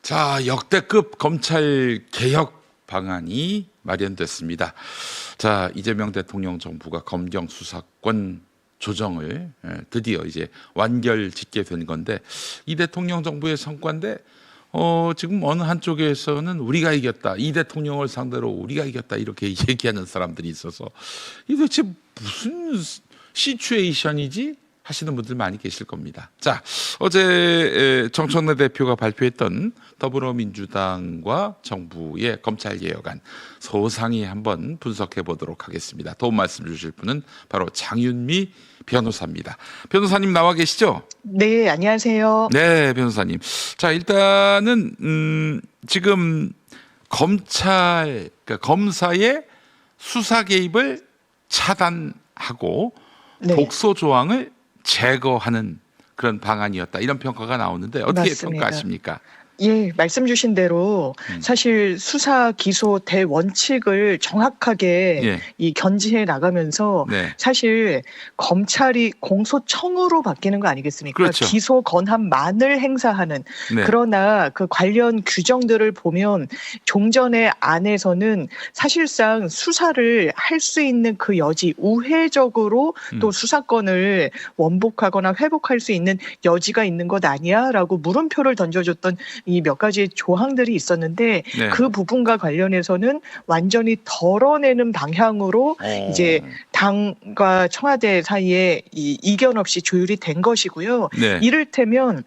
자, 역대급 검찰 개혁 방안이 마련됐습니다. 자, 이재명 대통령 정부가 검경 수사권 조정을 드디어 이제 완결 짓게 된 건데, 이 대통령 정부의 성과인데 지금 어느 한쪽에서는 우리가 이겼다, 이 대통령을 상대로 우리가 이겼다 이렇게 얘기하는 사람들이 있어서 이 도대체 무슨 시츄에이션이지 하시는 분들 많이 계실 겁니다. 자, 어제 정청래 대표가 발표했던 더불어민주당과 정부의 검찰개혁안 소상히 한번 분석해 보도록 하겠습니다. 도움 말씀 주실 분은 바로 장윤미 변호사입니다. 변호사님 나와 계시죠? 네, 안녕하세요. 네, 변호사님. 자, 일단은 지금 검찰, 그러니까 검사의 수사 개입을 차단하고 네. 독소 조항을 제거하는 그런 방안이었다, 이런 평가가 나오는데 어떻게 맞습니다. 평가하십니까? 예, 말씀 주신 대로 사실 수사 기소 대원칙을 정확하게 예. 이 견지해 나가면서 네. 사실 검찰이 공소청으로 바뀌는 거 아니겠습니까? 그렇죠. 기소 권한만을 행사하는. 네. 그러나 그 관련 규정들을 보면 종전의 안에서는 사실상 수사를 할 수 있는 그 여지, 우회적으로 또 수사권을 원복하거나 회복할 수 있는 여지가 있는 것 아니야라고 물음표를 던져줬던 이 몇 가지 조항들이 있었는데, 네. 그 부분과 관련해서는 완전히 덜어내는 방향으로 이제 당과 청와대 사이에 이 이견 없이 조율이 된 것이고요. 네. 이를테면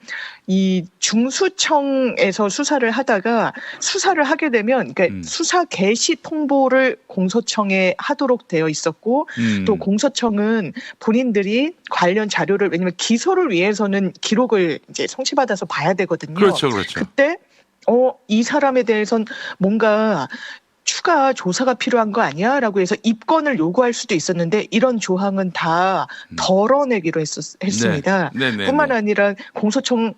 이 중수청에서 수사를 하다가 수사를 하게 되면, 그러니까 수사 개시 통보를 공소청에 하도록 되어 있었고, 또 공소청은 본인들이 관련 자료를, 왜냐면 기소를 위해서는 기록을 이제 송치받아서 봐야 되거든요. 그렇죠, 그렇죠. 그때 이 사람에 대해선 뭔가 추가 조사가 필요한 거 아니야? 라고 해서 입건을 요구할 수도 있었는데, 이런 조항은 다 덜어내기로 했습니다. 네. 네, 네, 뿐만 네. 아니라 공소청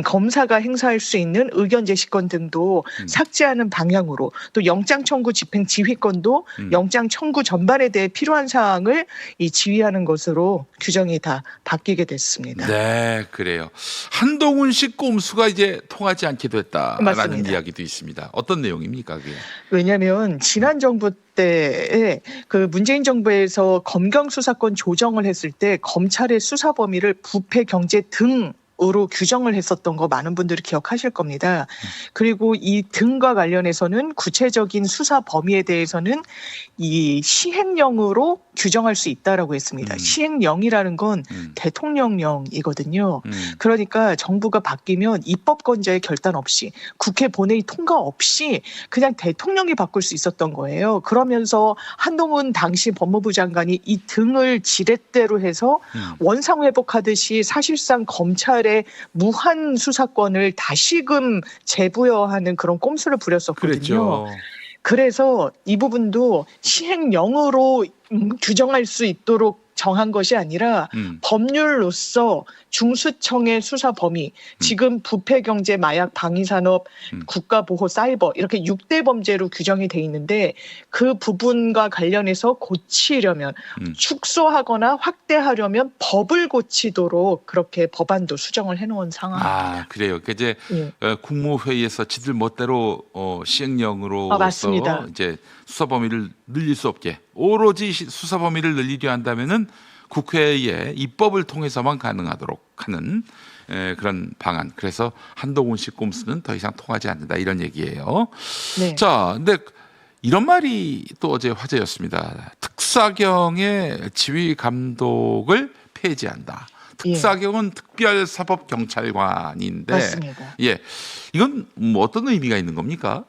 검사가 행사할 수 있는 의견 제시권 등도 삭제하는 방향으로, 또 영장 청구 집행 지휘권도 영장 청구 전반에 대해 필요한 사항을 이 지휘하는 것으로 규정이 다 바뀌게 됐습니다. 네, 그래요. 한동훈식 꼼수가 이제 통하지 않게 됐다라는 맞습니다. 이야기도 있습니다. 어떤 내용입니까, 그게? 왜냐하면 지난 정부 때에 그 문재인 정부에서 검경 수사권 조정을 했을 때 검찰의 수사 범위를 부패, 경제 등으로 규정을 했었던 거 많은 분들이 기억하실 겁니다. 그리고 이 등과 관련해서는 구체적인 수사 범위에 대해서는 이 시행령으로 규정할 수 있다라고 했습니다. 시행령이라는 건 대통령령이거든요. 그러니까 정부가 바뀌면 입법권자의 결단 없이, 국회 본회의 통과 없이 그냥 대통령이 바꿀 수 있었던 거예요. 그러면서 한동훈 당시 법무부 장관이 이 등을 지렛대로 해서 원상회복하듯이 사실상 검찰의 무한 수사권을 다시금 재부여하는 그런 꼼수를 부렸었거든요. 그랬죠. 그래서 이 부분도 시행령으로 규정할 수 있도록 정한 것이 아니라 법률로서 중수청의 수사 범위, 지금 부패, 경제, 마약, 방위산업, 국가보호, 사이버 이렇게 6대 범죄로 규정이 돼 있는데, 그 부분과 관련해서 고치려면, 축소하거나 확대하려면 법을 고치도록 그렇게 법안도 수정을 해놓은 상황입니다. 아, 그래요. 그 이제 국무회의에서 지들 멋대로 시행령으로서 맞습니다. 이제 수사 범위를 늘릴 수 없게, 오로지 수사 범위를 늘리려 한다면은 국회의 입법을 통해서만 가능하도록 하는 그런 방안. 그래서 한동훈식 꼼수는 더 이상 통하지 않는다, 이런 얘기예요. 네. 자, 근데 이런 말이 또 어제 화제였습니다. 특사경의 지휘 감독을 폐지한다. 특사경은 특별사법경찰관인데, 맞습니다. 예, 이건 뭐 어떤 의미가 있는 겁니까?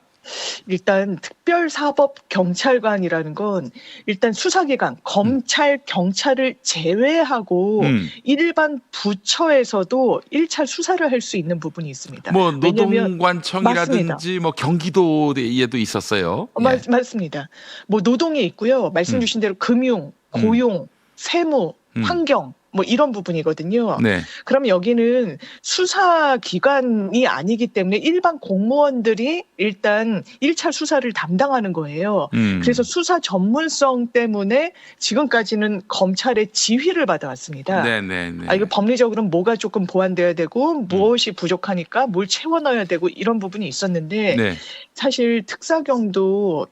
일단 특별사법경찰관이라는 건 일단 수사기관, 검찰, 경찰을 제외하고 일반 부처에서도 1차 수사를 할 수 있는 부분이 있습니다. 뭐 왜냐면 노동관청이라든지 뭐 경기도에도 있었어요. 예. 맞습니다. 뭐 노동이 있고요. 말씀 주신 대로 금융, 고용, 세무, 환경, 뭐 이런 부분이거든요. 네. 그럼 여기는 수사기관이 아니기 때문에 일반 공무원들이 일단 1차 수사를 담당하는 거예요. 그래서 수사 전문성 때문에 지금까지는 검찰의 지휘를 받아왔습니다. 네네네. 이거 법리적으로는 뭐가 조금 보완돼야 되고 무엇이 부족하니까 뭘 채워 넣어야 되고 이런 부분이 있었는데 네. 사실 특사경도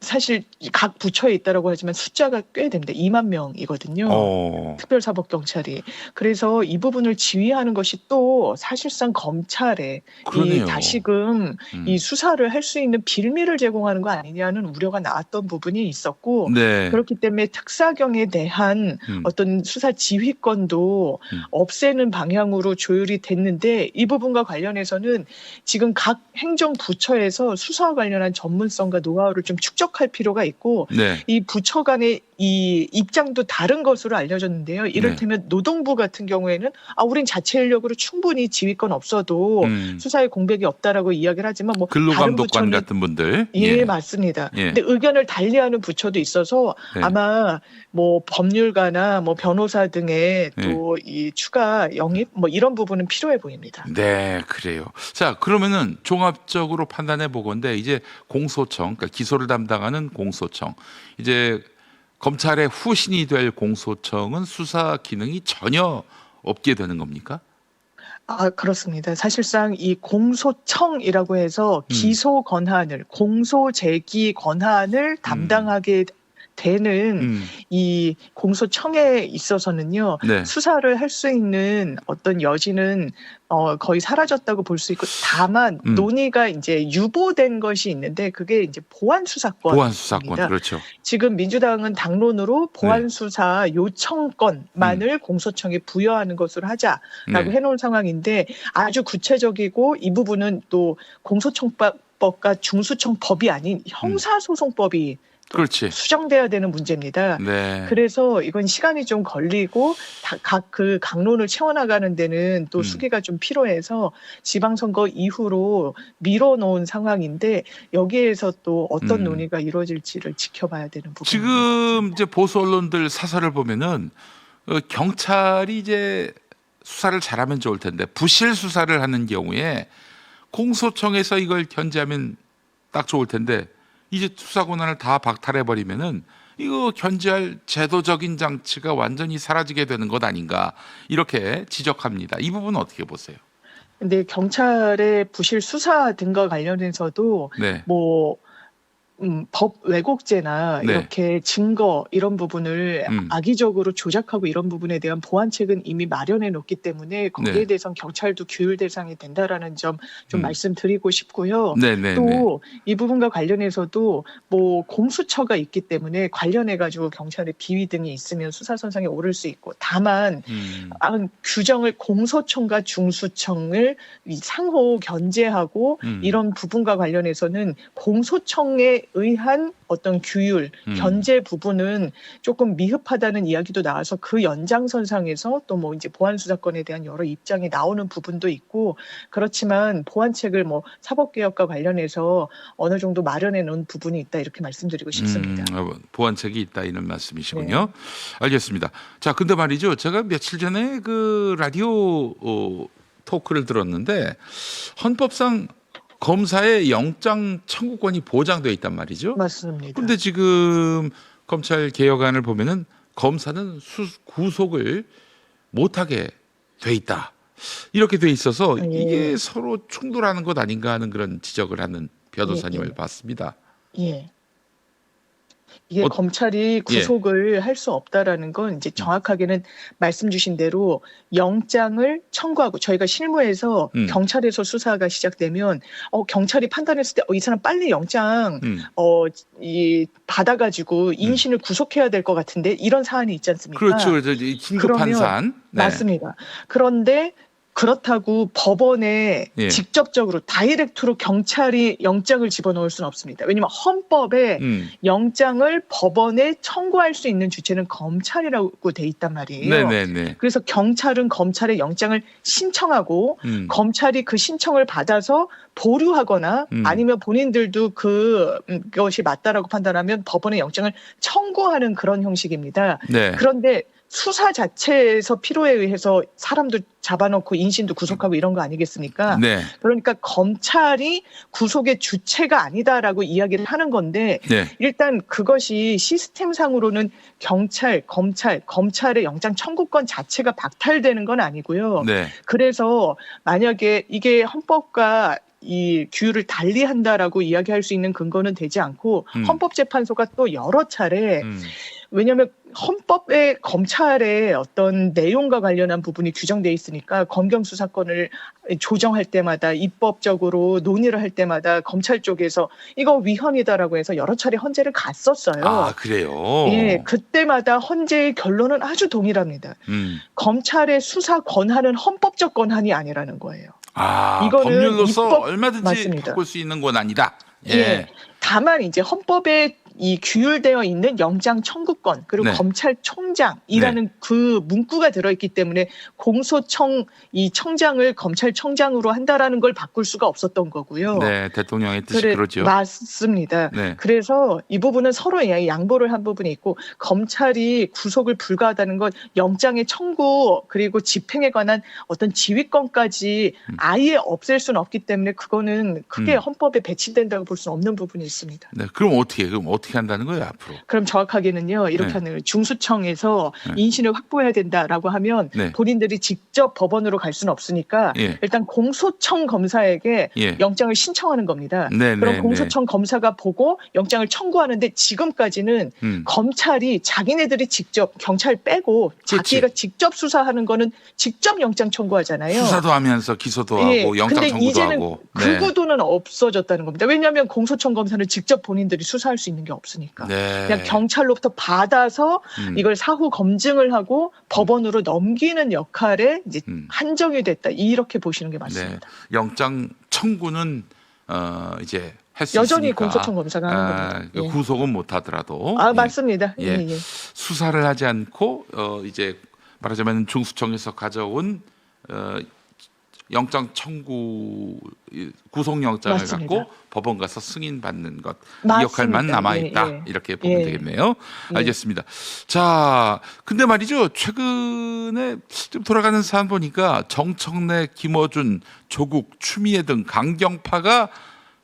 사실 각 부처에 있다라고 하지만 숫자가 꽤 됩니다. 2만 명이거든요. 특별사법경찰이. 그래서 이 부분을 지휘하는 것이 또 사실상 검찰에 그러네요. 다시금 이 수사를 할 수 있는 빌미를 제공하는 거 아니냐는 우려가 나왔던 부분이 있었고 네. 그렇기 때문에 특사경에 대한 어떤 수사 지휘권도 없애는 방향으로 조율이 됐는데 이 부분과 관련해서는 지금 각 행정부처에서 수사와 관련한 전문성과 노하우를 좀 축적할 필요가 있고 네. 이 부처 간의 이 입장도 다른 것으로 알려졌는데요. 이를테면 노동부 같은 경우에는 우린 자체 인력으로 충분히 지휘권 없어도 수사에 공백이 없다라고 이야기를 하지만 뭐 다른 근로감독관 부처는 같은 분들. 예, 맞습니다. 근데 의견을 달리하는 부처도 있어서 아마 뭐 법률가나 뭐 변호사 등의 또 이 추가 영입 뭐 이런 부분은 필요해 보입니다. 네, 그래요. 자, 그러면은 종합적으로 판단해 보건데 이제 공소청, 그러니까 기소를 담당하는 공소청, 이제 검찰의 후신이 될 공소청은 수사 기능이 전혀 없게 되는 겁니까? 그렇습니다. 사실상 이 공소청이라고 해서 기소 권한을, 공소 제기 권한을 담당하게 되는 이 공소청에 있어서는요, 네. 수사를 할 수 있는 어떤 여지는 거의 사라졌다고 볼 수 있고, 다만 논의가 이제 유보된 것이 있는데 그게 이제 보안 수사권. 보안 수사권, 그렇죠. 지금 민주당은 당론으로 보안 수사 요청권만을 공소청에 부여하는 것으로 하자라고 해놓은 상황인데 아주 구체적이고 이 부분은 또 공소청법과 중수청법이 아닌 형사소송법이 그렇지. 수정돼야 되는 문제입니다. 네. 그래서 이건 시간이 좀 걸리고 각 그 강론을 채워나가는 데는 또 수기가 좀 필요해서 지방선거 이후로 밀어놓은 상황인데 여기에서 또 어떤 논의가 이루어질지를 지켜봐야 되는 부분입니다. 지금 이제 보수 언론들 사설을 보면은 경찰이 이제 수사를 잘하면 좋을 텐데 부실 수사를 하는 경우에 공소청에서 이걸 견제하면 딱 좋을 텐데 이제 수사 권한을 다 박탈해 버리면은 이거 견제할 제도적인 장치가 완전히 사라지게 되는 것 아닌가 이렇게 지적합니다. 이 부분은 어떻게 보세요? 근데 경찰의 부실 수사 등과 관련해서도 뭐 법 왜곡죄나 이렇게 증거 이런 부분을 악의적으로 조작하고 이런 부분에 대한 보완책은 이미 마련해 놓기 때문에 거기에 대해서는 경찰도 규율 대상이 된다라는 점 좀 말씀드리고 싶고요. 또 이 부분과 관련해서도 뭐 공수처가 있기 때문에 관련해 가지고 경찰의 비위 등이 있으면 수사선상에 오를 수 있고 다만 규정을 공소청과 중수청을 상호 견제하고 이런 부분과 관련해서는 공소청에 의한 어떤 규율, 견제 부분은 조금 미흡하다는 이야기도 나와서 그 연장선상에서 또 뭐 이제 보안 수사권에 대한 여러 입장이 나오는 부분도 있고 그렇지만 보완책을 뭐 사법개혁과 관련해서 어느 정도 마련해 놓은 부분이 있다 이렇게 말씀드리고 싶습니다. 보완책이 있다 이런 말씀이시군요. 알겠습니다. 자, 근데 말이죠. 제가 며칠 전에 그 라디오 토크를 들었는데 헌법상 검사의 영장 청구권이 보장되어 있단 말이죠. 맞습니다. 그런데 지금 검찰 개혁안을 보면은 검사는 구속을 못하게 돼 있다. 이렇게 돼 있어서 이게 서로 충돌하는 것 아닌가 하는 그런 지적을 하는 변호사님을 봤습니다. 이게 검찰이 구속을 할 수 없다라는 건 이제 정확하게는 말씀 주신 대로 영장을 청구하고 저희가 실무에서 경찰에서 수사가 시작되면 경찰이 판단했을 때 이 사람 빨리 영장 받아가지고 인신을 구속해야 될 것 같은데 이런 사안이 있지 않습니까? 그렇죠. 긴급 판산. 맞습니다. 그런데 그렇다고 법원에 직접적으로 다이렉트로 경찰이 영장을 집어넣을 수는 없습니다. 왜냐하면 헌법에 영장을 법원에 청구할 수 있는 주체는 검찰이라고 돼 있단 말이에요. 그래서 경찰은 검찰의 영장을 신청하고 검찰이 그 신청을 받아서 보류하거나 아니면 본인들도 그것이 맞다라고 판단하면 법원에 영장을 청구하는 그런 형식입니다. 그런데 수사 자체에서 필요에 의해서 사람도 잡아놓고 인신도 구속하고 이런 거 아니겠습니까? 네. 그러니까 검찰이 구속의 주체가 아니다라고 이야기를 하는 건데 네. 일단 그것이 시스템상으로는 경찰, 검찰, 검찰의 영장 청구권 자체가 박탈되는 건 아니고요. 네. 그래서 만약에 이게 헌법과 이 규율을 달리한다라고 이야기할 수 있는 근거는 되지 않고 헌법재판소가 또 여러 차례 왜냐하면 헌법에 검찰의 어떤 내용과 관련한 부분이 규정돼 있으니까 검경 수사권을 조정할 때마다 입법적으로 논의를 할 때마다 검찰 쪽에서 이거 위헌이다라고 해서 여러 차례 헌재를 갔었어요. 아, 그래요? 예, 그때마다 헌재의 결론은 아주 동일합니다. 검찰의 수사 권한은 헌법적 권한이 아니라는 거예요. 아, 이거는 법률로서 입법- 얼마든지 맞습니다. 바꿀 수 있는 건 아니다. 예. 예. 다만 이제 헌법에 이 규율되어 있는 영장 청구권 그리고 네. 검찰총장이라는 그 문구가 들어있기 때문에 공소청 이 청장을 검찰청장으로 한다라는 걸 바꿀 수가 없었던 거고요. 네, 대통령의 뜻이 그러죠. 맞습니다. 네. 그래서 이 부분은 서로 양보를 한 부분이 있고 검찰이 구속을 불가하다는 건 영장의 청구 그리고 집행에 관한 어떤 지휘권까지 아예 없앨 수는 없기 때문에 그거는 크게 헌법에 배치된다고 볼 수는 없는 부분이 있습니다. 네, 그럼 어떻게 한다는 거예요 앞으로? 그럼 정확하게는요 이렇게 네. 하는 거예요. 중수청에서 네. 인신을 확보해야 된다라고 하면 네. 본인들이 직접 법원으로 갈 수는 없으니까 예. 일단 공소청 검사에게 예. 영장을 신청하는 겁니다. 네, 그럼 네, 공소청 검사가 보고 영장을 청구하는데 지금까지는 검찰이 자기네들이 직접 경찰 빼고 자기가 직접 수사하는 거는 직접 영장 청구하잖아요. 수사도 하면서 기소도 예, 하고 영장 근데 청구도 이제는 하고. 그 네. 구도는 없어졌다는 겁니다. 왜냐하면 공소청 검사는 직접 본인들이 수사할 수 있는 게 없으니까. 네. 그냥 경찰로부터 받아서 이걸 사후 검증을 하고 법원으로 넘기는 역할에 이제 한정이 됐다. 이렇게 보시는 게 맞습니다. 네. 영장 청구는 이제 할 수 여전히 있으니까 공소청 검사가 하는 겁니다. 예. 구속은 못 하더라도 아, 맞습니다. 예. 예, 예. 수사를 하지 않고 이제 말하자면 중수청에서 가져온 영장 청구 구속영장을 맞습니다. 갖고 법원 가서 승인 받는 것 이 맞습니다. 역할만 남아 있다. 예, 예. 이렇게 보면 예. 되겠네요. 예. 알겠습니다. 자, 근데 말이죠. 최근에 좀 돌아가는 사안 보니까 정청래, 김어준, 조국, 추미애 등 강경파가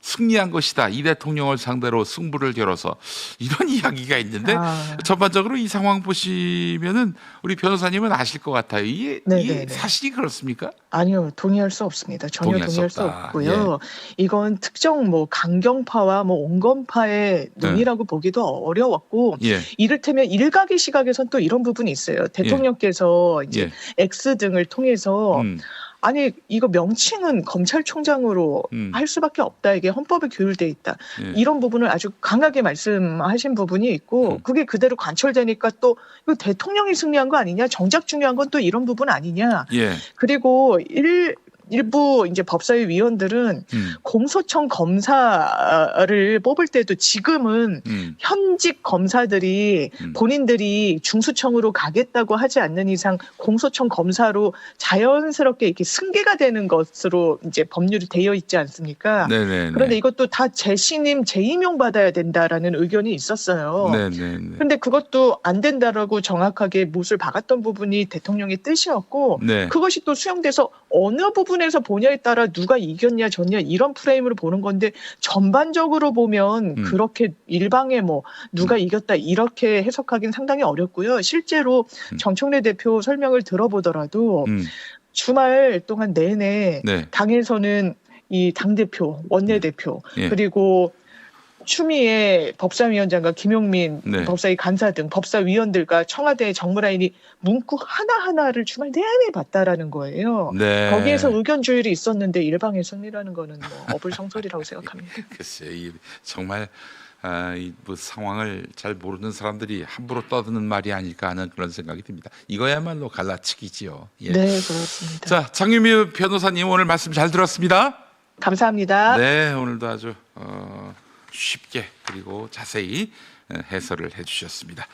승리한 것이다. 이 대통령을 상대로 승부를 겨뤄서 이런 이야기가 있는데 아. 전반적으로 이 상황 보시면은 우리 변호사님은 아실 것 같아요. 이게 네네네. 사실이 그렇습니까? 아니요, 동의할 수 없습니다. 전혀 동의할 수 없다. 없고요. 이건 특정 뭐 강경파와 뭐 온건파의 논의라고 보기도 어려웠고, 예. 이를테면 일각의 시각에선 또 이런 부분이 있어요. 대통령께서 이제 X 등을 통해서 아니 이거 명칭은 검찰총장으로 할 수밖에 없다. 이게 헌법에 규율돼 있다. 예. 이런 부분을 아주 강하게 말씀하신 부분이 있고 그게 그대로 관철되니까 또 이거 대통령이 승리한 거 아니냐. 정작 중요한 건 또 이런 부분 아니냐. 예. 그리고 일부 이제 법사위 위원들은 공소청 검사를 뽑을 때도 지금은 현직 검사들이 본인들이 중수청으로 가겠다고 하지 않는 이상 공소청 검사로 자연스럽게 이렇게 승계가 되는 것으로 이제 법률이 되어 있지 않습니까? 네네. 그런데 이것도 다 재신임, 재임용 받아야 된다라는 의견이 있었어요. 네네. 근데 그것도 안 된다라고 정확하게 못을 박았던 부분이 대통령의 뜻이었고 네. 그것이 또 수용돼서 어느 부분에서 보냐에 따라 누가 이겼냐 졌냐 이런 프레임으로 보는 건데 전반적으로 보면 그렇게 일방에 뭐 누가 이겼다 이렇게 해석하기는 상당히 어렵고요. 실제로 정청래 대표 설명을 들어보더라도 주말 동안 내내 네. 당에서는 이 당대표, 원내대표 예. 그리고 추미애 법사위원장과 김용민 네. 법사위 간사 등 법사위원들과 청와대 정무라인이 문구 하나하나를 주말 내내 봤다라는 거예요. 네. 거기에서 의견 조율이 있었는데 일방의 승리라는 거는 뭐 어불성설이라고 생각합니다. 글쎄, 정말 뭐 상황을 잘 모르는 사람들이 함부로 떠드는 말이 아닐까 하는 그런 생각이 듭니다. 이거야말로 갈라치기지요. 예. 네, 그렇습니다. 자, 장유미 변호사님 오늘 말씀 잘 들었습니다. 감사합니다. 네, 오늘도 아주 쉽게 그리고 자세히 해설을 해주셨습니다.